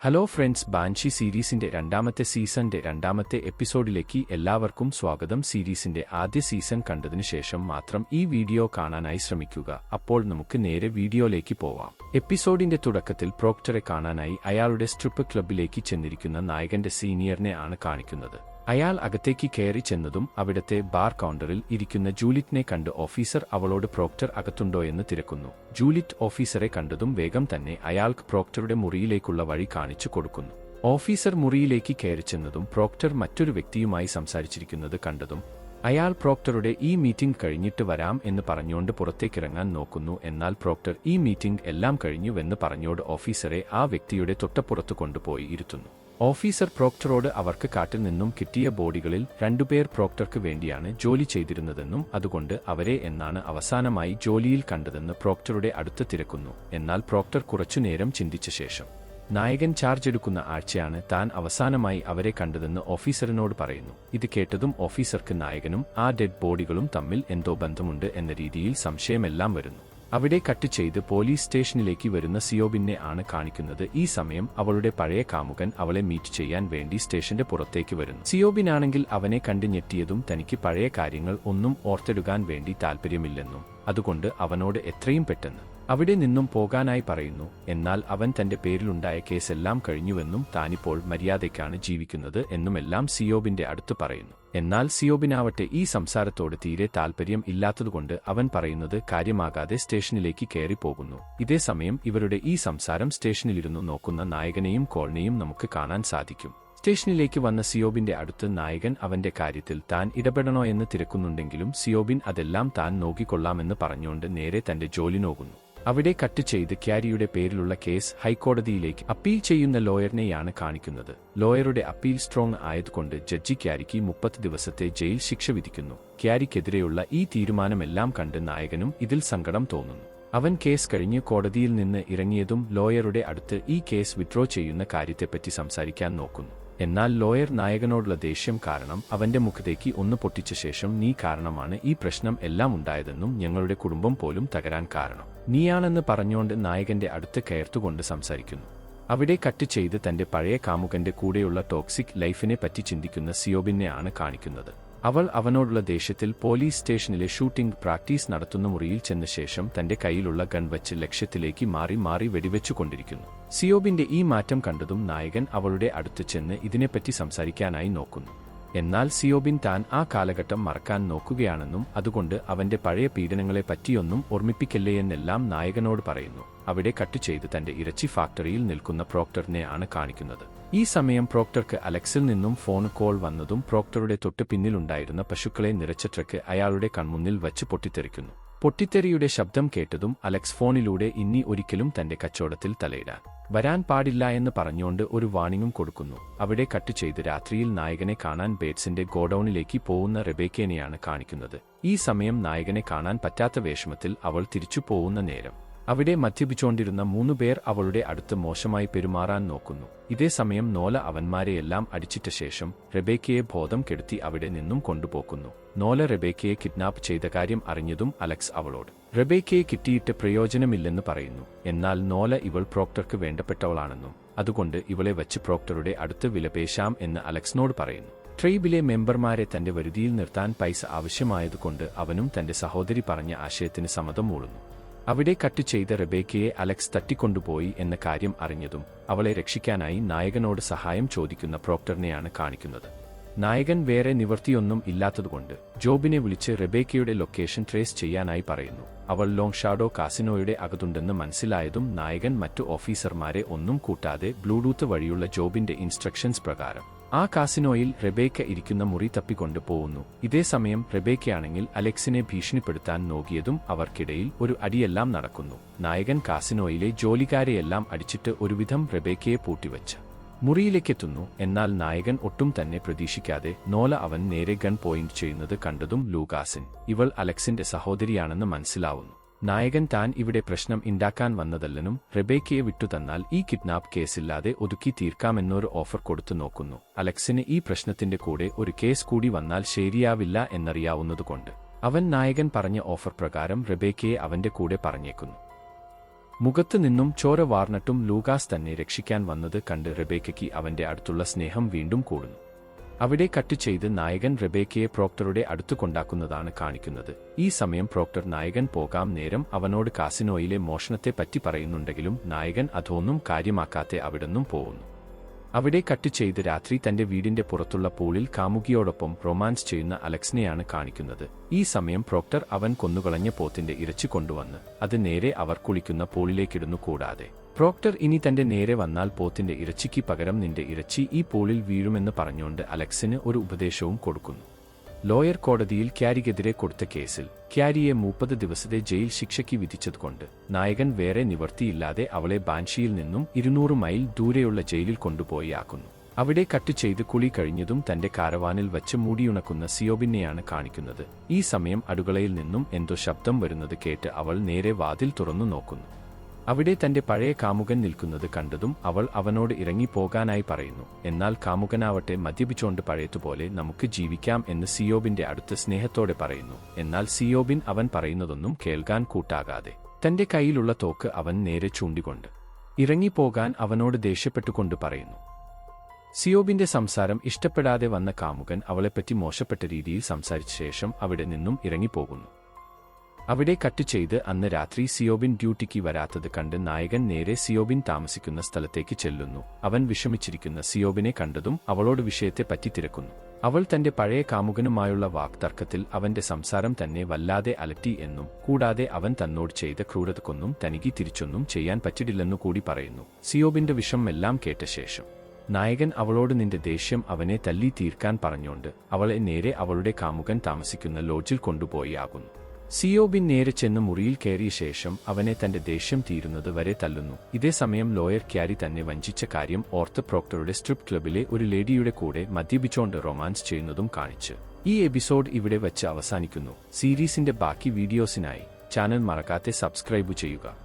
Hello friends, ബാൻഷി സീരീസിന്റെ രണ്ടാമത്തെ സീസണിന്റെ രണ്ടാമത്തെ എപ്പിസോഡിലേക്ക് എല്ലാവർക്കും സ്വാഗതം. സീരീസിന്റെ ആദ്യ സീസൺ കണ്ടതിനു ശേഷം മാത്രം ഈ വീഡിയോ കാണാനായി ശ്രമിക്കുക. അപ്പോൾ നമുക്ക് നേരെ വീഡിയോയിലേക്ക് പോവാം. എപ്പിസോഡിന്റെ തുടക്കത്തിൽ പ്രോക്ടറെ കാണാനായി അയാളുടെ സ്ട്രിപ്പ് ക്ലബിലേക്ക് ചെന്നിരിക്കുന്ന നായകന്റെ സീനിയറിനെ ആണ് കാണിക്കുന്നത്. അയാൾ അകത്തേക്ക് കയറി ചെന്നതും അവിടത്തെ ബാർ കൗണ്ടറിൽ ഇരിക്കുന്ന ജൂലിറ്റിനെ കണ്ട് ഓഫീസർ അവളോട് പ്രോക്ടർ അകത്തുണ്ടോയെന്ന് തിരക്കുന്നു. ജൂലിറ്റ് ഓഫീസറെ കണ്ടതും വേഗം തന്നെ അയാൾക്ക് പ്രോക്ടറുടെ മുറിയിലേക്കുള്ള വഴി കാണിച്ചു കൊടുക്കുന്നു. ഓഫീസർ മുറിയിലേക്ക് കയറി ചെന്നതും പ്രോക്ടർ മറ്റൊരു വ്യക്തിയുമായി സംസാരിച്ചിരിക്കുന്നത് കണ്ടതും അയാൾ പ്രോക്ടറുടെ ഈ മീറ്റിംഗ് കഴിഞ്ഞിട്ട് വരാം എന്ന് പറഞ്ഞുകൊണ്ട് പുറത്തേക്കിറങ്ങാൻ നോക്കുന്നു. എന്നാൽ പ്രോക്ടർ ഈ മീറ്റിംഗ് എല്ലാം കഴിഞ്ഞുവെന്ന് പറഞ്ഞോട് ഓഫീസറെ ആ വ്യക്തിയുടെ തൊട്ടപ്പുറത്ത് കൊണ്ടുപോയി ഇരുത്തുന്നു. ഓഫീസർ പ്രോക്ടറോട് അവർക്ക് കാട്ടിൽ നിന്നും കിട്ടിയ ബോഡികളിൽ രണ്ടുപേർ പ്രോക്ടർക്ക് വേണ്ടിയാണ് ജോലി ചെയ്തിരുന്നതെന്നും അതുകൊണ്ട് അവരെ എന്നാണ് അവസാനമായി ജോലിയിൽ കണ്ടതെന്ന് പ്രോക്ടറുടെ അടുത്ത് തിരക്കുന്നു. എന്നാൽ പ്രോക്ടർ കുറച്ചുനേരം ചിന്തിച്ച ശേഷം നായകൻ ചാർജ് എടുക്കുന്ന ആഴ്ചയാണ് താൻ അവസാനമായി അവരെ കണ്ടതെന്ന് ഓഫീസറിനോട് പറയുന്നു. ഇത് കേട്ടതും ഓഫീസർക്ക് നായകനും ആ ഡെഡ് ബോഡികളും തമ്മിൽ എന്തോ ബന്ധമുണ്ട് എന്ന രീതിയിൽ സംശയമെല്ലാം വരുന്നു. അവിടെ കട്ട് ചെയ്ത് പോലീസ് സ്റ്റേഷനിലേക്ക് വരുന്ന സിയോബിനെ ആണ് കാണിക്കുന്നത്. ഈ സമയം അവളുടെ പഴയ കാമുകൻ അവളെ മീറ്റ് ചെയ്യാൻ വേണ്ടി സ്റ്റേഷന്റെ പുറത്തേക്ക് വരുന്നു. സിയോബിനാണെങ്കിൽ അവനെ കണ്ട് ഞെട്ടിയതും തനിക്ക് പഴയ കാര്യങ്ങൾ ഒന്നും ഓർത്തെടുക്കാൻ വേണ്ടി താല്പര്യമില്ലെന്നും അതുകൊണ്ട് അവനോട് എത്രയും പെട്ടെന്ന് അവിടെ നിന്നും പോകാനായി പറയുന്നു. എന്നാൽ അവൻ തന്റെ പേരിലുണ്ടായ കേസെല്ലാം കഴിഞ്ഞുവെന്നും താനിപ്പോൾ മര്യാദയ്ക്കാണ് ജീവിക്കുന്നത് എന്നുമെല്ലാം സിയോബിന്റെ അടുത്ത് പറയുന്നു. എന്നാൽ സിയോബിനാവട്ടെ ഈ സംസാരത്തോട് തീരെ താല്പര്യം ഇല്ലാത്തതുകൊണ്ട് അവൻ പറയുന്നത് കാര്യമാകാതെ സ്റ്റേഷനിലേക്ക് കയറി പോകുന്നു. ഇതേ സമയം ഇവരുടെ ഈ സംസാരം സ്റ്റേഷനിലിരുന്നു നോക്കുന്ന നായകനെയും കോളിനെയും നമുക്ക് കാണാൻ സാധിക്കും. സ്റ്റേഷനിലേക്ക് വന്ന സിയോബിന്റെ അടുത്ത് നായകൻ അവന്റെ കാര്യത്തിൽ താൻ ഇടപെടണോ എന്ന് തിരക്കുന്നുണ്ടെങ്കിലും സിയോബിൻ അതെല്ലാം താൻ നോക്കിക്കൊള്ളാമെന്ന് പറഞ്ഞുകൊണ്ട് നേരെ തന്റെ ജോലി നോക്കുന്നു. അവിടെ കട്ട് ചെയ്ത് ക്യാരിയുടെ പേരിലുള്ള കേസ് ഹൈക്കോടതിയിലേക്ക് അപ്പീൽ ചെയ്യുന്ന ലോയറിനെയാണ് കാണിക്കുന്നത്. ലോയറുടെ അപ്പീൽ സ്ട്രോങ് ആയതുകൊണ്ട് ജഡ്ജി ക്യാരിക്ക് 30 ദിവസത്തെ ജയിൽ ശിക്ഷ വിധിക്കുന്നു. ക്യാരിക്കെതിരെയുള്ള ഈ തീരുമാനമെല്ലാം കണ്ട് നായകനും ഇതിൽ സങ്കടം തോന്നുന്നു. അവൻ കേസ് കഴിഞ്ഞ് കോടതിയിൽ നിന്ന് ഇറങ്ങിയതും ലോയറുടെ അടുത്ത് ഈ കേസ് വിഡ്രോ ചെയ്യുന്ന കാര്യത്തെപ്പറ്റി സംസാരിക്കാൻ നോക്കുന്നു. എന്നാൽ ലോയർ നായകനോടുള്ള ദേഷ്യം കാരണം അവന്റെ മുഖത്തേക്ക് ഒന്ന് പൊട്ടിച്ച ശേഷം നീ കാരണമാണ് ഈ പ്രശ്നം എല്ലാം ഉണ്ടായതെന്നും ഞങ്ങളുടെ കുടുംബം പോലും തകരാൻ കാരണം നീയാണെന്ന് പറഞ്ഞുകൊണ്ട് നായകന്റെ അടുത്ത് കയർത്തുകൊണ്ട് സംസാരിക്കുന്നു. അവിടെ കട്ട് ചെയ്ത് തന്റെ പഴയ കാമുകന്റെ കൂടെയുള്ള ടോക്സിക് ലൈഫിനെ പറ്റി ചിന്തിക്കുന്ന സിയോബിനെ ആണ് കാണിക്കുന്നത്. അവൾ അവനോടുള്ള ദേഷ്യത്തിൽ പോലീസ് സ്റ്റേഷനിലെ ഷൂട്ടിംഗ് പ്രാക്ടീസ് നടത്തുന്ന മുറിയിൽ ചെന്ന ശേഷം തന്റെ കയ്യിലുള്ള ഗൺ വച്ച് ലക്ഷ്യത്തിലേക്ക് മാറി മാറി വെടിവെച്ചുകൊണ്ടിരിക്കുന്നു. സിയോബിന്റെ ഈ മാറ്റം കണ്ടതും നായകൻ അവളുടെ അടുത്ത് ചെന്ന് ഇതിനെപ്പറ്റി സംസാരിക്കാനായി നോക്കുന്നു. എന്നാൽ സിയോബിൻ താൻ ആ കാലഘട്ടം മറക്കാൻ നോക്കുകയാണെന്നും അതുകൊണ്ട് അവന്റെ പഴയ പീഡനങ്ങളെ പറ്റിയൊന്നും ഓർമ്മിപ്പിക്കല്ലേയെന്നെല്ലാം നായകനോട് പറയുന്നു. അവിടെ കട്ട് ചെയ്ത് തന്റെ ഇറച്ചി ഫാക്ടറിയിൽ നിൽക്കുന്ന പ്രോക്ടറിനെ ആണ് കാണിക്കുന്നത്. ഈ സമയം പ്രോക്ടർക്ക് അലക്സിൽ നിന്നും ഫോൺ കോൾ വന്നതും പ്രോക്ടറുടെ തൊട്ട് പിന്നിലുണ്ടായിരുന്ന പശുക്കളെ നിറച്ച ട്രക്ക് അയാളുടെ കൺമുന്നിൽ വച്ച് പൊട്ടിത്തെറിക്കുന്നു. പൊട്ടിത്തെറിയുടെ ശബ്ദം കേട്ടതും അലക്സ് ഫോണിലൂടെ ഇനി ഒരിക്കലും തന്റെ കച്ചവടത്തിൽ തലയിടാൻ വരാൻ പാടില്ല എന്ന് പറഞ്ഞുകൊണ്ട് ഒരു വാണിംഗും കൊടുക്കുന്നു. അവിടെ കട്ട് ചെയ്ത് രാത്രിയിൽ നായകനെ കാണാൻ ബേറ്റ്സിന്റെ ഗോഡൌണിലേക്ക് പോകുന്ന റെബേക്കയെയാണ് കാണിക്കുന്നത്. ഈ സമയം നായകനെ കാണാൻ പറ്റാത്ത വിഷമത്തിൽ അവൾ തിരിച്ചു പോകുന്ന നേരം അവിടെ മദ്യപിച്ചുകൊണ്ടിരുന്ന 3 പേർ അവളുടെ അടുത്ത് മോശമായി പെരുമാറാൻ നോക്കുന്നു. ഇതേ സമയം നോല അവന്മാരെയെല്ലാം അടിച്ചിട്ട ശേഷം റെബേക്കയെ ബോധം കെടുത്തി അവിടെ നിന്നും കൊണ്ടുപോക്കുന്നു. നോല റെബേക്കയെ കിഡ്നാപ്പ് ചെയ്ത കാര്യം അറിഞ്ഞതും അലക്സ് അവളോട് റെബേക്കയെ കിട്ടിയിട്ട് പ്രയോജനമില്ലെന്ന് പറയുന്നു. എന്നാൽ നോല ഇവൾ പ്രോക്ടർക്ക് വേണ്ടപ്പെട്ടവളാണെന്നും അതുകൊണ്ട് ഇവളെ വച്ച് പ്രോക്ടറുടെ അടുത്ത് വിലപേശാം എന്ന് അലക്സിനോട് പറയുന്നു. ട്രൈബിലെ മെമ്പർമാരെ തന്റെ വരുതിയിൽ നിർത്താൻ പൈസ ആവശ്യമായതുകൊണ്ട് അവനും തന്റെ സഹോദരി പറഞ്ഞ ആശയത്തിന് സമ്മതം മൂളുന്നു. അവിടെ കട്ട് ചെയ്ത റെബേക്കയെ അലക്സ് തട്ടിക്കൊണ്ടുപോയി എന്ന കാര്യം അറിഞ്ഞതും അവളെ രക്ഷിക്കാനായി നായകനോട് സഹായം ചോദിക്കുന്ന പ്രോക്ടറിനെയാണ് കാണിക്കുന്നത്. നായകൻ വേറെ നിവൃത്തിയൊന്നും ഇല്ലാത്തതുകൊണ്ട് ജോബിനെ വിളിച്ച് റെബേക്കയുടെ ലൊക്കേഷൻ ട്രേസ് ചെയ്യാനായി പറയുന്നു. അവൾ ലോങ് ഷാഡോ കാസിനോയുടെ അകത്തുണ്ടെന്ന് മനസ്സിലായതും നായകൻ മറ്റു ഓഫീസർമാരെ ഒന്നും കൂട്ടാതെ ബ്ലൂടൂത്ത് വഴിയുള്ള ജോബിന്റെ ഇൻസ്ട്രക്ഷൻസ് പ്രകാരം ആ കാസിനോയിൽ റെബേക്ക ഇരിക്കുന്ന മുറി തപ്പിക്കൊണ്ടു പോകുന്നു. ഇതേ സമയം റെബേക്കയാണെങ്കിൽ അലക്സിനെ ഭീഷണിപ്പെടുത്താൻ നോക്കിയതും അവർക്കിടയിൽ ഒരു അടിയെല്ലാം നടക്കുന്നു. നായകൻ കാസിനോയിലെ ജോലിക്കാരെയെല്ലാം അടിച്ചിട്ട് ഒരുവിധം റെബേക്കയെ പൂട്ടിവെച്ച് മുറിയിലേക്കെത്തുന്നു. എന്നാൽ നായകൻ ഒട്ടും തന്നെ പ്രതീക്ഷിക്കാതെ നോല അവൻ നേരെ ഗൺ പോയിന്റ് ചെയ്യുന്നത് കണ്ടതും ലൂകാസിൻ ഇവൾ അലക്സിന്റെ സഹോദരിയാണെന്ന് മനസ്സിലാവുന്നു. നായകൻ താൻ ഇവിടെ പ്രശ്നം ഉണ്ടാക്കാൻ വന്നതല്ലെന്നും റെബേക്കയെ വിട്ടുതന്നാൽ ഈ കിഡ്നാപ്പ് കേസില്ലാതെ ഒതുക്കി തീർക്കാമെന്നൊരു ഓഫർ കൊടുത്തു നോക്കുന്നു. അലക്സിന് ഈ പ്രശ്നത്തിന്റെ കൂടെ ഒരു കേസ് കൂടി വന്നാൽ ശരിയാവില്ല എന്നറിയാവുന്നതുകൊണ്ട് അവൻ നായകൻ പറഞ്ഞ ഓഫർ പ്രകാരം റെബേക്കയെ അവന്റെ കൂടെ പറഞ്ഞേക്കുന്നു. മുഖത്തു നിന്നും ചോര വാർന്നിട്ടും ലൂക്കാസ് തന്നെ രക്ഷിക്കാൻ വന്നത് കണ്ട് റെബേക്കയ്ക്ക് അവന്റെ അടുത്തുള്ള സ്നേഹം വീണ്ടും കൂടുന്നു. അവിടെ കട്ട് ചെയ്ത് നായകൻ റെബേക്കയെ പ്രോക്ടറുടെ അടുത്ത് കൊണ്ടാക്കുന്നതാണ് കാണിക്കുന്നത്. ഈ സമയം പ്രോക്ടർ നായകൻ പോകാം നേരം അവനോട് കാസിനോയിലെ മോഷണത്തെ പറ്റി പറയുന്നുണ്ടെങ്കിലും നായകൻ അതൊന്നും കാര്യമാക്കാതെ അവിടുന്നും പോകുന്നു. അവിടെ കട്ട് ചെയ്ത് രാത്രി തന്റെ വീടിന്റെ പുറത്തുള്ള പൂളിൽ കാമുകിയോടൊപ്പം റൊമാൻസ് ചെയ്യുന്ന അലക്സിനെയാണ് കാണിക്കുന്നത്. ഈ സമയം പ്രോക്ടർ അവൻ കൊന്നുകളഞ്ഞ പോത്തിന്റെ ഇറച്ചി കൊണ്ടുവന്ന് അത് നേരെ അവർ കുളിക്കുന്ന പൂളിലേക്കിടുന്നു. കൂടാതെ പ്രോക്ടർ ഇനി തന്റെ നേരെ വന്നാൽ പോത്തിന്റെ ഇറച്ചിക്ക് പകരം നിന്റെ ഇറച്ചി ഈ പൂളിൽ വീഴുമെന്ന് പറഞ്ഞുകൊണ്ട് അലക്സിന് ഒരു ഉപദേശവും കൊടുക്കുന്നു. ലോയർ കോടതിയിൽ ക്യാരിക്കെതിരെ കൊടുത്ത കേസിൽ ക്യാരിയെ 30 ദിവസത്തെ ജയിൽ ശിക്ഷയ്ക്ക് വിധിച്ചതുകൊണ്ട് നായകൻ വേറെ നിവർത്തിയില്ലാതെ അവളെ ബാൻഷിയിൽ നിന്നും 200 മൈൽ ദൂരെയുള്ള ജയിലിൽ കൊണ്ടുപോയി ആക്കുന്നു. അവിടെ കട്ട് ചെയ്ത് കുളി കഴിഞ്ഞതും തന്റെ കാരവാനിൽ വച്ച് മൂടിയുണക്കുന്ന സിയോബിനെയാണ് കാണിക്കുന്നത്. ഈ സമയം അടുക്കളയിൽ നിന്നും എന്തോ ശബ്ദം വരുന്നത് കേട്ട് അവൾ നേരെ വാതിൽ തുറന്നു നോക്കുന്നു. അവിടെ തന്റെ പഴയ കാമുകൻ നിൽക്കുന്നത് കണ്ടതും അവൾ അവനോട് ഇറങ്ങിപ്പോകാനായി പറയുന്നു. എന്നാൽ കാമുകനാവട്ടെ മദ്യപിച്ചോണ്ട് പഴയതുപോലെ നമുക്ക് ജീവിക്കാം എന്ന് സിയോബിന്റെ അടുത്ത് സ്നേഹത്തോടെ പറയുന്നു. എന്നാൽ സിയോബിൻ അവൻ പറയുന്നതൊന്നും കേൾക്കാൻ കൂട്ടാകാതെ തന്റെ കയ്യിലുള്ള തോക്ക് അവൻ നേരെ ചൂണ്ടിക്കൊണ്ട് ഇറങ്ങിപ്പോകാൻ അവനോട് ദേഷ്യപ്പെട്ടുകൊണ്ട് പറയുന്നു. സിയോബിന്റെ സംസാരം ഇഷ്ടപ്പെടാതെ വന്ന കാമുകൻ അവളെപ്പറ്റി മോശപ്പെട്ട രീതിയിൽ സംസാരിച്ച ശേഷം അവിടെ നിന്നും ഇറങ്ങിപ്പോകുന്നു. അവിടെ കട്ട് ചെയ്ത് അന്ന് രാത്രി സിയോബിൻ ഡ്യൂട്ടിക്ക് വരാത്തത് കണ്ട് നായകൻ നേരെ സിയോബിൻ താമസിക്കുന്ന സ്ഥലത്തേക്ക് ചെല്ലുന്നു. അവൻ വിഷമിച്ചിരിക്കുന്ന സിയോബിനെ കണ്ടതും അവളോട് വിഷയത്തെപ്പറ്റി തിരക്കുന്നു. അവൾ തന്റെ പഴയ കാമുകനുമായുള്ള വാക്തർക്കത്തിൽ അവന്റെ സംസാരം തന്നെ വല്ലാതെ അലട്ടി എന്നും കൂടാതെ അവൻ തന്നോട് ചെയ്ത ക്രൂരതക്കൊന്നും തനിക്ക് തിരിച്ചൊന്നും ചെയ്യാൻ പറ്റില്ലെന്നു കൂടി പറയുന്നു. സിയോബിന്റെ വിഷം എല്ലാം കേട്ട ശേഷം നായകൻ അവളോട് നിന്റെ ദേഷ്യം അവനെ തല്ലി തീർക്കാൻ പറഞ്ഞുകൊണ്ട് അവളെ നേരെ അവളുടെ കാമുകൻ താമസിക്കുന്ന ലോഡ്ജിൽ കൊണ്ടുപോയി ആകുന്നു. സിയോബിൻ നേരെ ചെന്ന് മുറിയിൽ കയറിയ ശേഷം അവനെ തന്റെ ദേഷ്യം തീരുന്നത് വരെ തല്ലുന്നു. ഇതേസമയം ലോയർ ക്യാരി തന്നെ വഞ്ചിച്ച കാര്യം ഓർത്ത് പ്രോക്ടറുടെ സ്ട്രിപ്പ് ക്ലബിലെ ഒരു ലേഡിയുടെ കൂടെ മദ്യപിച്ചോണ്ട് റൊമാൻസ് ചെയ്യുന്നതും കാണിച്ച് ഈ എപ്പിസോഡ് ഇവിടെ വച്ച് അവസാനിക്കുന്നു. സീരീസിന്റെ ബാക്കി വീഡിയോസിനായി ചാനൽ മറക്കാതെ സബ്സ്ക്രൈബ് ചെയ്യുക.